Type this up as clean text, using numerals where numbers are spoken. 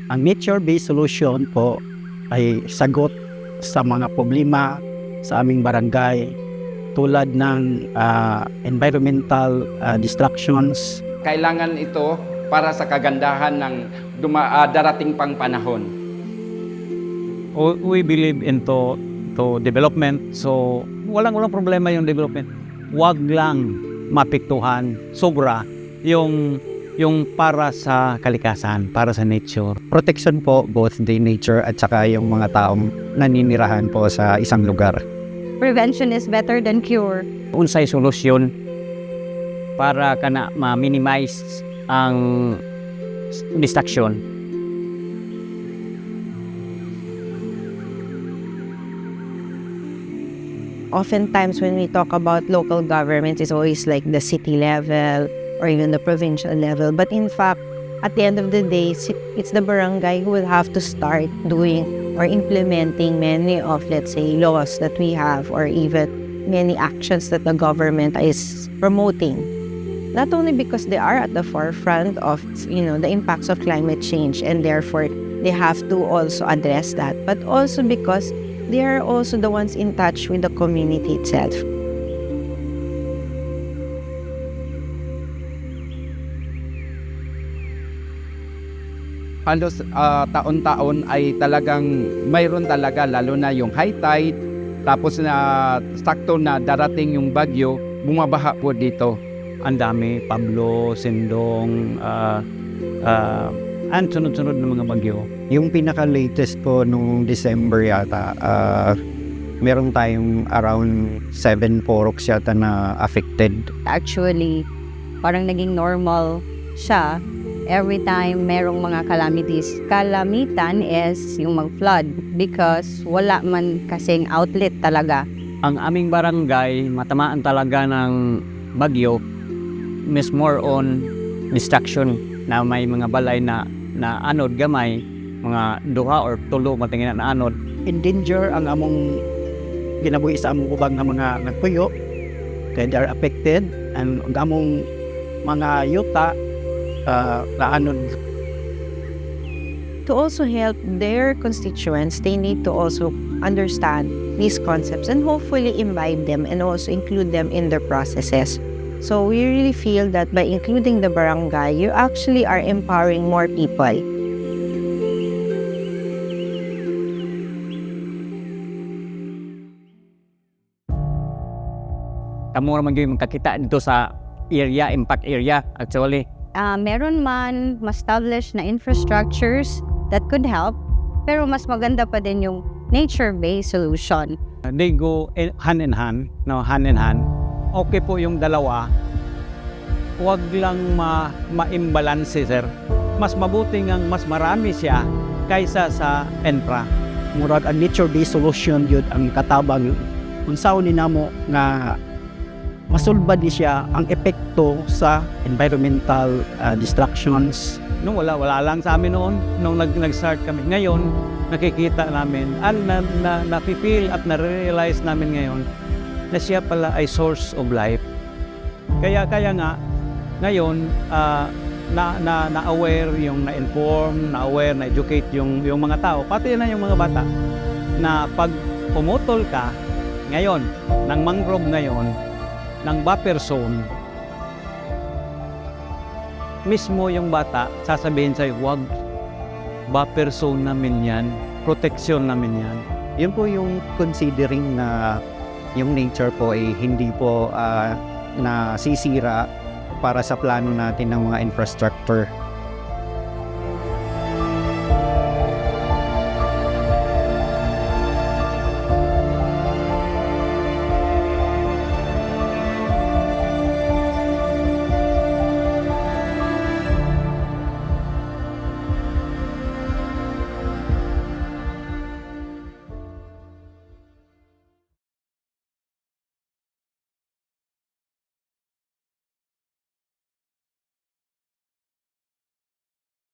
Ang nature-based solution po ay sagot sa mga problema sa aming barangay tulad ng environmental distractions. Kailangan ito para sa kagandahan ng darating pang panahon. We believe into development, so walang problema yung development. Huwag lang mapiktuhan sobra yung para sa kalikasan, para sa nature. Protection po both the nature at saka yung mga taong naninirahan po sa isang lugar. Prevention is better than cure. Unsay solusyon para kana ma-minimize ang distraction. Oftentimes when we talk about local government, it's always like the city level or even the provincial level. But in fact, at the end of the day, it's the barangay who will have to start doing or implementing many of, let's say, laws that we have or even many actions that the government is promoting. Not only because they are at the forefront of, the impacts of climate change and therefore they have to also address that, but also because they are also the ones in touch with the community itself. Halos taon-taon ay talagang mayroon talaga, lalo na yung high tide, tapos na sakto na darating yung bagyo, bumabaha po dito. Ang dami, Pablo, Sindong, sunod-sunod na mga bagyo. Yung pinaka-latest po nung December yata, meron tayong around 7 poroks yata na affected. Actually, parang naging normal siya. Every time merong mga calamities, kalamitan is yung mag-flood because wala man kasing outlet talaga. Ang aming barangay, matamaan talaga ng bagyo, is more on destruction na may mga balay na anod gamay, mga duha or tulo matingin na anod. In danger ang among ginabuhi sa among ubang na mga nagpuyo, kaya they are affected, and ang among mga yuta naanod. To also help their constituents, they need to also understand these concepts and hopefully imbibe them and also include them in their processes. So we really feel that by including the barangay, you actually are empowering more people. Kamo naman yung makakita dito sa area, impact area actually. Meron man ma-establish na infrastructures that could help, pero mas maganda pa din yung nature-based solution. They go hand in hand, hand in hand. Okay po yung dalawa. Huwag lang ma-imbalance, sir. Mas mabuti ngang mas marami siya kaysa sa infra. Murag ang nature-based solution yun ang katabang unsaon ni namo nga masulbad ni siya ang epekto sa environmental distractions. Nung wala lang sa amin noon, nung nag-start kami. Ngayon, nakikita namin, napipil at na-realize namin ngayon na siya pala ay source of life. Kaya nga, ngayon, na-aware yung na-inform, na-aware, na-educate yung mga tao, pati na yung mga bata, na pag pumutol ka, ngayon, ng mangrove ngayon, ng buffer zone, mismo yung bata, sasabihin sa'yo, wag, buffer zone namin yan, protection namin yan. Yun po yung considering na yung nature po ay hindi po nasisira para sa plano natin ng mga infrastructure.